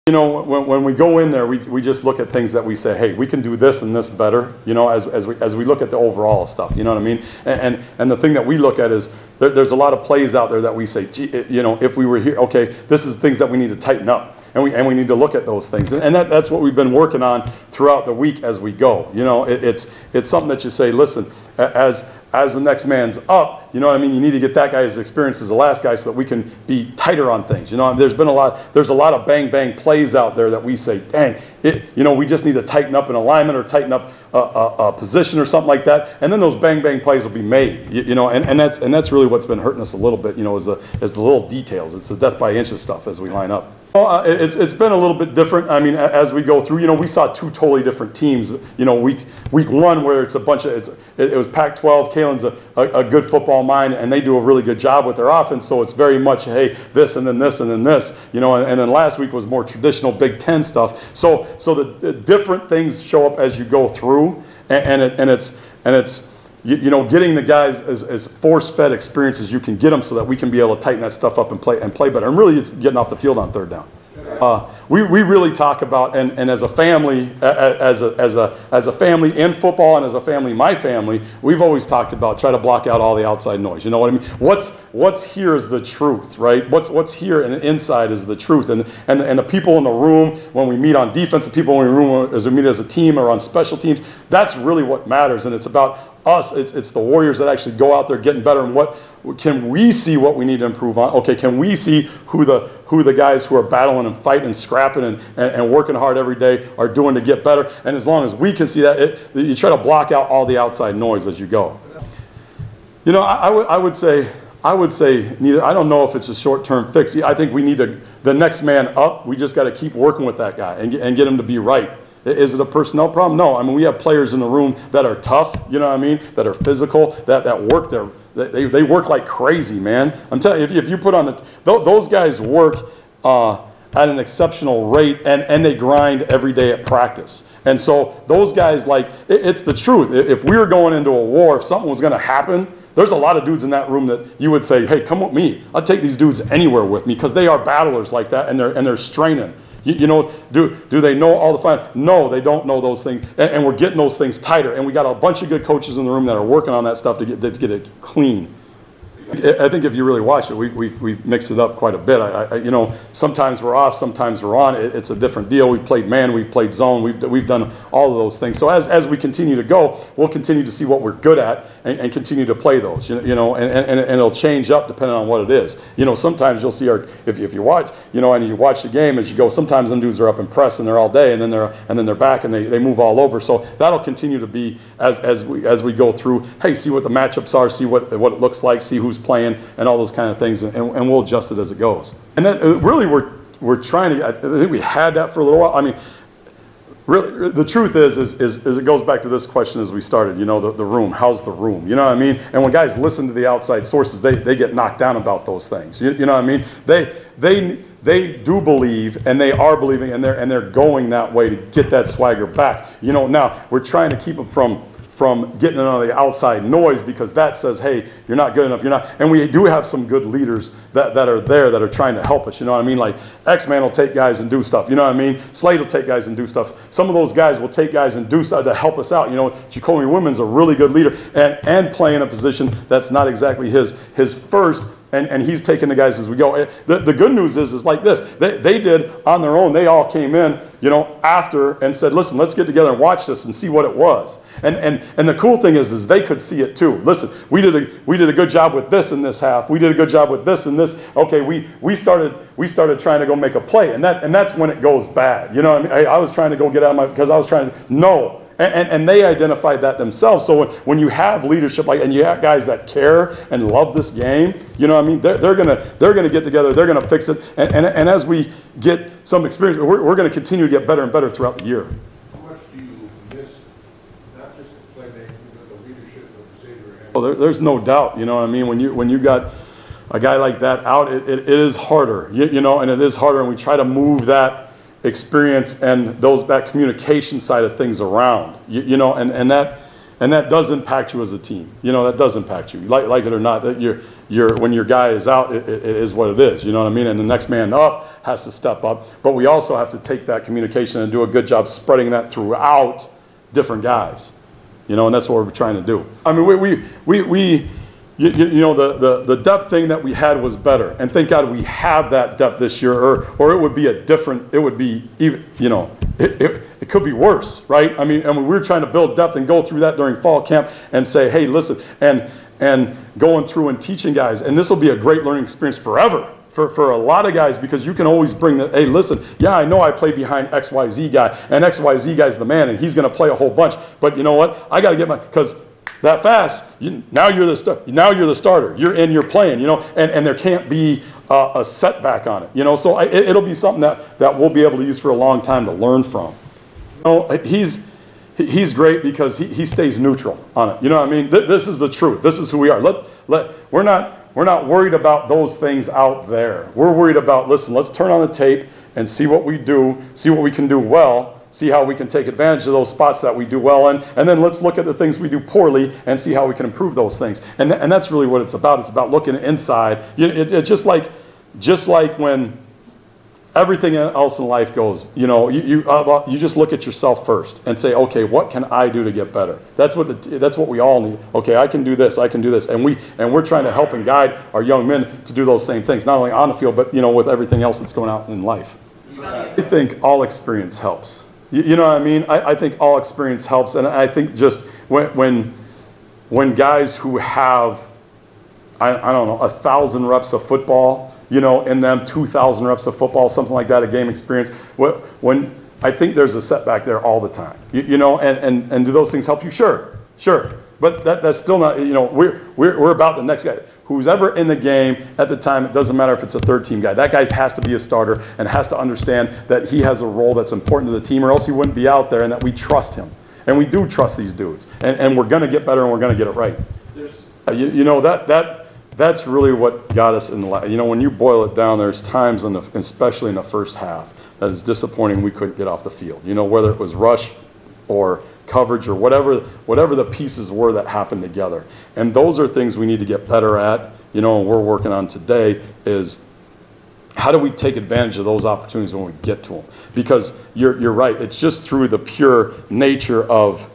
You know, when we go in there, we just look at things that we say, hey, we can do this and this better, you know, as we look at the overall stuff, you know what I mean? And the thing that we look at is there's a lot of plays out there that we say, gee, you know, if we were here, okay, this is things that we need to tighten up. And we need to look at those things. And that's what we've been working on throughout the week as we go. You know, it's something that you say, listen, as the next man's up, you know what I mean? You need to get that guy's experience as the last guy so that we can be tighter on things. You know, there's a lot of bang plays out there that we say, dang, you know, we just need to tighten up an alignment or tighten up a position or something like that. And then those bang plays will be made. You know, and that's really what's been hurting us a little bit. You know, is the little details. It's the death by inches stuff as we line up. Well, it's been a little bit different. I mean, as we go through, you know, we saw two totally different teams. You know, week one where it's a bunch of it was Pac-12. Kalen's a good football mind, and they do a really good job with their offense. So it's very much, hey, this and then this and then this. You know, and then last week was more traditional Big Ten stuff. So the different things show up as you go through, and it's. You know, getting the guys as force-fed experience as you can get them so that we can be able to tighten that stuff up and play better. And really, it's getting off the field on third down. We really talk about, and as a family, as a family in football, and as a family, my family, we've always talked about try to block out all the outside noise. You know what I mean? What's here is the truth, right? What's here and inside is the truth. And the people in the room when we meet on defense, the people in the room as we meet as a team or on special teams, that's really what matters. And it's about us. It's the Warriors that actually go out there getting better. And what can we see what we need to improve on? Okay, can we see who the guys who are battling and fighting and scrapping and working hard every day are doing to get better? And as long as we can see that, you try to block out all the outside noise as you go. You know, I would say neither. I don't know if it's a short-term fix. I think we need the next man up. We just got to keep working with that guy and get him to be right. Is it a personnel problem? No. I mean, we have players in the room that are tough, you know what I mean, that are physical, that work there. They work like crazy, man. I'm telling you, if you put on those guys work at an exceptional rate, and they grind every day at practice. And so those guys, like, it's the truth. If we were going into a war, if something was going to happen, there's a lot of dudes in that room that you would say, hey, come with me. I'll take these dudes anywhere with me because they are battlers like that, and they're straining. You know, do they know all the fine? No, they don't know those things, and we're getting those things tighter. And we got a bunch of good coaches in the room that are working on that stuff to get it clean. I think if you really watch it, we mixed it up quite a bit. You know, sometimes we're off, sometimes we're on. It's a different deal. We played man, we played zone. We've done all of those things. So as we continue to go, we'll continue to see what we're good at and continue to play those. You know, and it'll change up depending on what it is. You know, sometimes you'll see if you watch, you know, and you watch the game as you go. Sometimes them dudes are up and press and they're all day, and then they're back and they move all over. So that'll continue to be as we go through. Hey, see what the matchups are, see what it looks like, see who's playing, and all those kind of things, and we'll adjust it as it goes. And then really we're trying to, I think we had that for a little while. I mean, really, the truth is it goes back to this question as we started, you know, the room, how's the room? You know what I mean? And when guys listen to the outside sources, they get knocked down about those things. You know what I mean? They do believe, and they are believing, and they're going that way to get that swagger back. You know, now we're trying to keep them from getting on the outside noise, because that says, hey, you're not good enough, you're not. And we do have some good leaders that are there that are trying to help us, you know what I mean? Like X-Man will take guys and do stuff, you know what I mean? Slade will take guys and do stuff. Some of those guys will take guys and do stuff to help us out. You know, Jacoby Women's a really good leader and playing a position that's not exactly his first. And he's taking the guys as we go. The good news is like this. They did on their own. They all came in, you know, after and said, listen, let's get together and watch this and see what it was. And the cool thing is they could see it too. Listen, we did a good job with this in this half. We did a good job with this and this. Okay, we started trying to go make a play, and that's when it goes bad. You know what I mean? I was trying to go get out of because I was trying to no. And they identified that themselves. So when you have leadership and you have guys that care and love this game, you know what I mean? They're gonna get together. They're gonna fix it. And as we get some experience, we're gonna continue to get better and better throughout the year. How much do you miss, not just the playmaking, but the leadership of the Xavier? Well, there's no doubt. You know what I mean? When you got a guy like that out, it is harder. You know, and it is harder. And we try to move that experience and that communication side of things around, you know, and that And that does impact you as a team. You know, that does impact you. Like it or not, that when your guy is out, it is what it is. You know what I mean? And the next man up has to step up. But we also have to take that communication and do a good job spreading that throughout different guys. You know, and that's what we're trying to do. I mean, you know, the depth thing that we had was better. And thank God we have that depth this year, or it would be it would be even, you know, it could be worse, right? I mean, we're trying to build depth and go through that during fall camp and say, hey, listen, and going through and teaching guys. And this will be a great learning experience forever. For a lot of guys, because you can always bring the, hey, listen, yeah, I know I play behind XYZ guy, and XYZ guy's the man, and he's going to play a whole bunch. But you know what? I got to get because that fast, now you're the starter. You're in, you're playing, you know, and there can't be a setback on it, you know. So it'll be something that we'll be able to use for a long time to learn from. You know, he's great because he stays neutral on it. You know what I mean? This is the truth. This is who we are. We're not worried about those things out there. We're worried about, listen, let's turn on the tape and see what we do, see what we can do well, see how we can take advantage of those spots that we do well in, and then let's look at the things we do poorly and see how we can improve those things. And that's really what it's about. It's about looking inside. It's just like when everything else in life goes, you know, you just look at yourself first and say, okay, what can I do to get better? That's what we all need. Okay, I can do this, and we're trying to help and guide our young men to do those same things, not only on the field, but you know, with everything else that's going out in life. I think all experience helps. You know what I mean? I think all experience helps, and I think just when guys who have, I don't know, 1,000 reps of football, you know, in them 2,000 reps of football, something like that, a game experience. When I think there's a setback there all the time, you know, and do those things help you? Sure, but that's still not, you know, we're about the next guy. Who's ever in the game at the time, it doesn't matter if it's a third team guy. That guy has to be a starter and has to understand that he has a role that's important to the team, or else he wouldn't be out there, and that we trust him. And we do trust these dudes, and we're going to get better, and we're going to get it right. You know, that's really what got us in the last. You know, when you boil it down, there's times, especially in the first half, that is disappointing we couldn't get off the field. You know, whether it was rush or coverage or whatever the pieces were that happened together. And those are things we need to get better at, you know, and we're working on today is how do we take advantage of those opportunities when we get to them? Because you're right, it's just through the pure nature of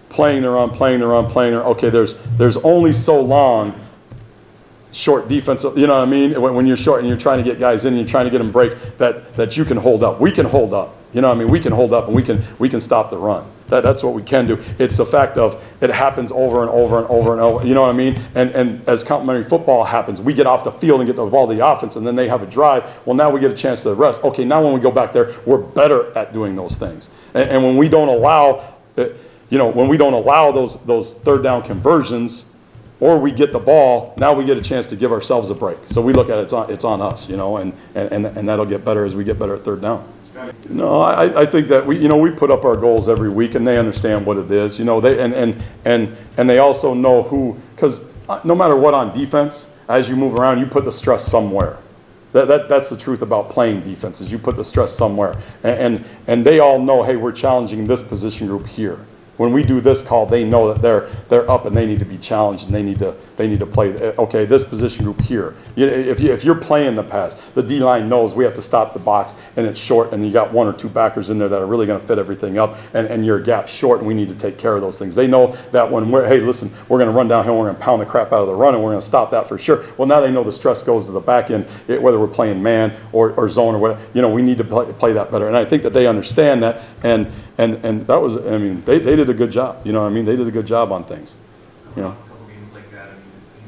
playing their own. Okay, there's only so long short defense, you know what I mean? When you're short and you're trying to get guys in and you're trying to get them break, that you can hold up. We can hold up. You know what I mean? We can hold up and we can stop the run. That's what we can do. It's the fact of it happens over and over and over and over. You know what I mean? And as complementary football happens, we get off the field and get the ball to the offense, and then they have a drive. Well, now we get a chance to rest. Okay, now when we go back there, we're better at doing those things. And when we don't allow, those third down conversions, or we get the ball, now we get a chance to give ourselves a break. So we look at it's on us, you know, and that'll get better as we get better at third down. No, I think that we put up our goals every week, and they understand what it is. You know, and they also know who, because no matter what on defense, as you move around, you put the stress somewhere. That's the truth about playing defense, is you put the stress somewhere, and they all know, hey, we're challenging this position group here. When we do this call, they know that they're up and they need to be challenged, and they need to play. Okay, this position group here. If you're playing the pass, the D line knows we have to stop the box, and it's short, and you got one or two backers in there that are really going to fit everything up, and your gap's short, and we need to take care of those things. They know that when we're going to run downhill, we're going to pound the crap out of the run, and we're going to stop that for sure. Well, now they know the stress goes to the back end, whether we're playing man or zone or whatever. You know, we need to play that better, and I think that they understand that, and that was, I mean, they did a good job. You know what I mean? They did a good job on things. You know. A couple games like that. I mean,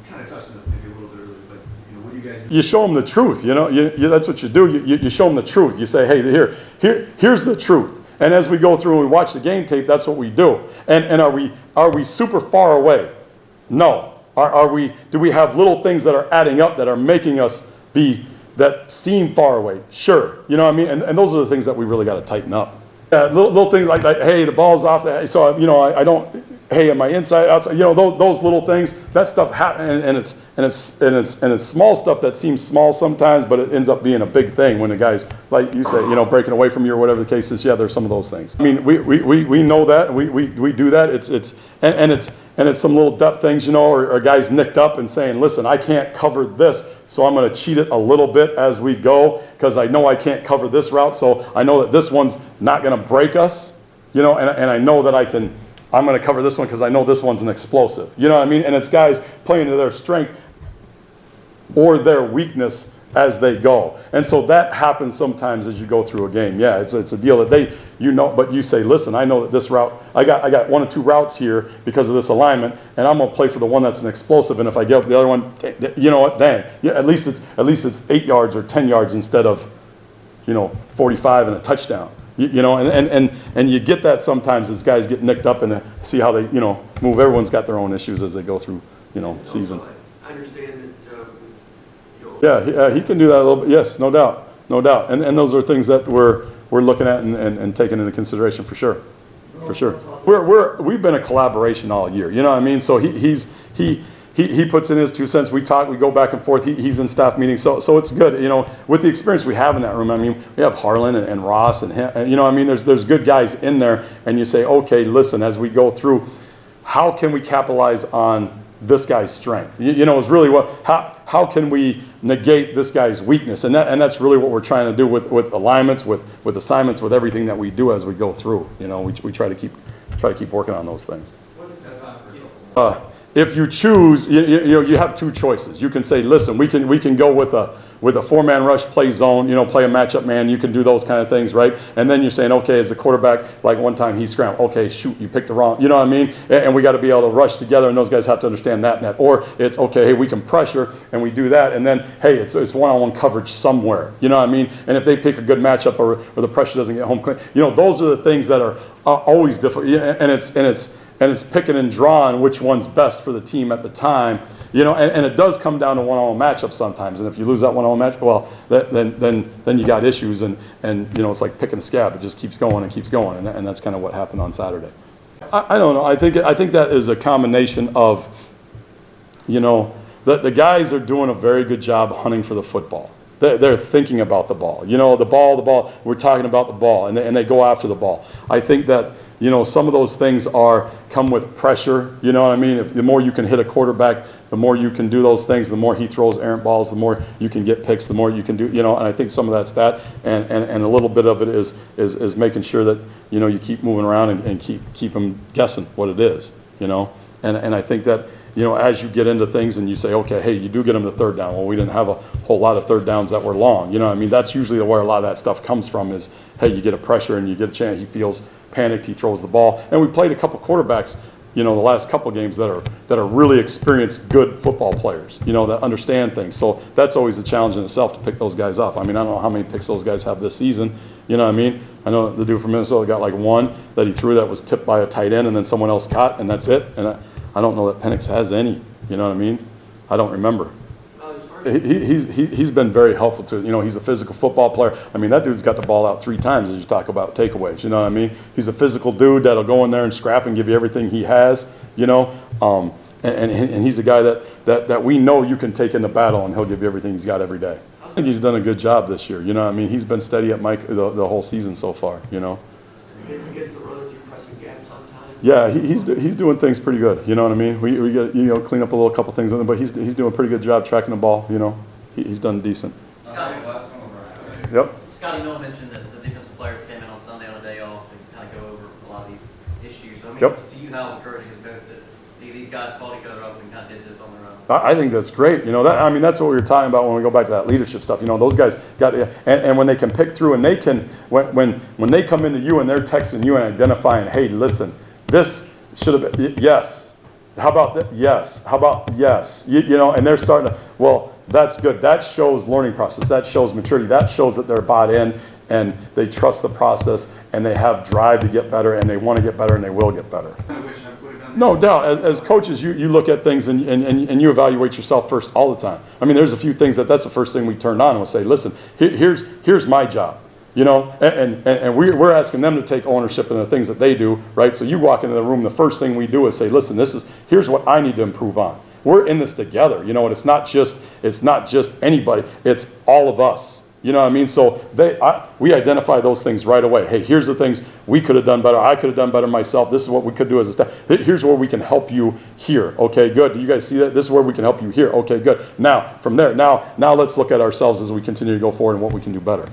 you kind of touched on this maybe a little bit earlier, but what do you guys do? You show them the truth. You know, that's what you do. You show them the truth. You say, hey, here's the truth. And as we go through and we watch the game tape, that's what we do. And are we super far away? No. Do we have little things that are adding up that are making us that seem far away? Sure. You know what I mean? And those are the things that we really got to tighten up. Little things like, hey, the ball's off. So, you know, I don't, hey, am I inside, outside? You know, those little things, that stuff happens, and it's small stuff that seems small sometimes, but it ends up being a big thing when the guy's, like you say, you know, breaking away from you or whatever the case is. Yeah, there's some of those things. I mean, we know that, and we do that. It's some little depth things, you know, or guys nicked up and saying, listen, I can't cover this, so I'm going to cheat it a little bit as we go, because I know I can't cover this route, so I know that this one's not going to break us, you know, and I know that I'm going to cover this one because I know this one's an explosive. You know what I mean? And it's guys playing to their strength or their weakness as they go. And so that happens sometimes as you go through a game. Yeah, it's a deal that you know, but you say, listen, I know that this route, I got 1 or 2 routes here because of this alignment, and I'm going to play for the one that's an explosive, and if I get the other one, you know what, dang, yeah, at least it's 8 yards or 10 yards instead of, you know, 45 and a touchdown. You know, and you get that sometimes as guys get nicked up and see how they, you know, move. Everyone's got their own issues as they go through, you know, season. I understand that, Yeah, he can do that a little bit. Yes, no doubt, no doubt. And those are things that we're looking at and taking into consideration for sure, for sure. We've been a collaboration all year. You know what I mean? So he puts in his 2 cents. We talk. We go back and forth. He's in staff meetings. So it's good. You know, with the experience we have in that room. I mean, we have Harlan and Ross and him. And, you know, I mean, there's good guys in there. And you say, okay, listen, as we go through, how can we capitalize on this guy's strength? You know, is really how can we negate this guy's weakness? And that's really what we're trying to do with alignments, with assignments, with everything that we do as we go through. You know, we try to keep working on those things. If you choose, you have 2 choices. You can say, listen, we can go with a 4-man rush, play zone, you know, play a matchup man. You can do those kind of things, right? And then you're saying, okay, as the quarterback, like one time he scrambled. Okay, shoot, you picked the wrong. You know what I mean? And we got to be able to rush together, and those guys have to understand that net. Or it's okay, hey, we can pressure, and we do that, and then hey, it's one-on-one coverage somewhere. You know what I mean? And if they pick a good matchup, or the pressure doesn't get home clean, you know, those are the things that are always difficult. And it's picking and drawing which one's best for the team at the time, you know. And it does come down to one-on-one matchups sometimes. And if you lose that one-on-one match, well, then you got issues. And you know, it's like picking a scab. It just keeps going and keeps going. And that's kind of what happened on Saturday. I don't know. I think that is a combination of, you know, the guys are doing a very good job hunting for the football. They're thinking about the ball. You know, the ball. We're talking about the ball, and they go after the ball. I think that, you know, some of those things come with pressure. You know what I mean? The more you can hit a quarterback, the more you can do those things, the more he throws errant balls, the more you can get picks, the more you can do, you know, and I think some of that's that, and a little bit of it is making sure that, you know, you keep moving around and keep them guessing what it is, you know, and I think that, you know, as you get into things and you say, okay, hey, you do get them to 3rd down. Well, we didn't have a whole lot of 3rd downs that were long. You know what I mean? That's usually where a lot of that stuff comes from is, hey, you get a pressure and you get a chance. He feels panicked. He throws the ball. And we played a couple quarterbacks, you know, the last couple games that are really experienced, good football players, you know, that understand things. So that's always a challenge in itself to pick those guys up. I mean, I don't know how many picks those guys have this season. You know what I mean? I know the dude from Minnesota got like 1 that he threw that was tipped by a tight end and then someone else caught, and that's it. And I don't know that Penix has any. You know what I mean? I don't remember. He's been very helpful to, you know, he's a physical football player. I mean, that dude's got the ball out 3 times as you talk about takeaways. You know what I mean? He's a physical dude that'll go in there and scrap and give you everything he has, you know. And he's a guy that we know you can take into battle, and he'll give you everything he's got every day. I think he's done a good job this year. You know what I mean? He's been steady at Mike the whole season so far, you know. Yeah, he's doing things pretty good. You know what I mean? We get, you know, clean up a couple things with him, but he's doing a pretty good job tracking the ball. You know, he's done decent. Scottie, Yep. Scottie, Noah mentioned that the defensive players came in on Sunday on a day off and kind of go over a lot of these issues. I mean, Yep. to you, how encouraging is it that these guys called each other up and kind of did this on their own? I think that's great. You know, that's what we were talking about when we go back to that leadership stuff. You know, those guys got, and when they can pick through, and they can, when they come into you and they're texting you and identifying, hey, listen, this should have been, yes. How about that? Yes. How about yes? You know, and they're starting to, well, that's good. That shows learning process. That shows maturity. That shows that they're bought in and they trust the process and they have drive to get better and they want to get better and they will get better. No doubt. As coaches, you look at things and you evaluate yourself first all the time. I mean, there's a few things that's the first thing we turn on and we'll say, listen, here's my job. You know, and we're asking them to take ownership in the things that they do, right? So you walk into the room, the first thing we do is say, listen, here's what I need to improve on. We're in this together, you know, and it's not just anybody, it's all of us. You know what I mean? So we identify those things right away. Hey, here's the things we could have done better. I could have done better myself. This is what we could do as a staff. Here's where we can help you here. Okay, good. Do you guys see that? This is where we can help you here. Okay, good. Now, from there, now let's look at ourselves as we continue to go forward and what we can do better.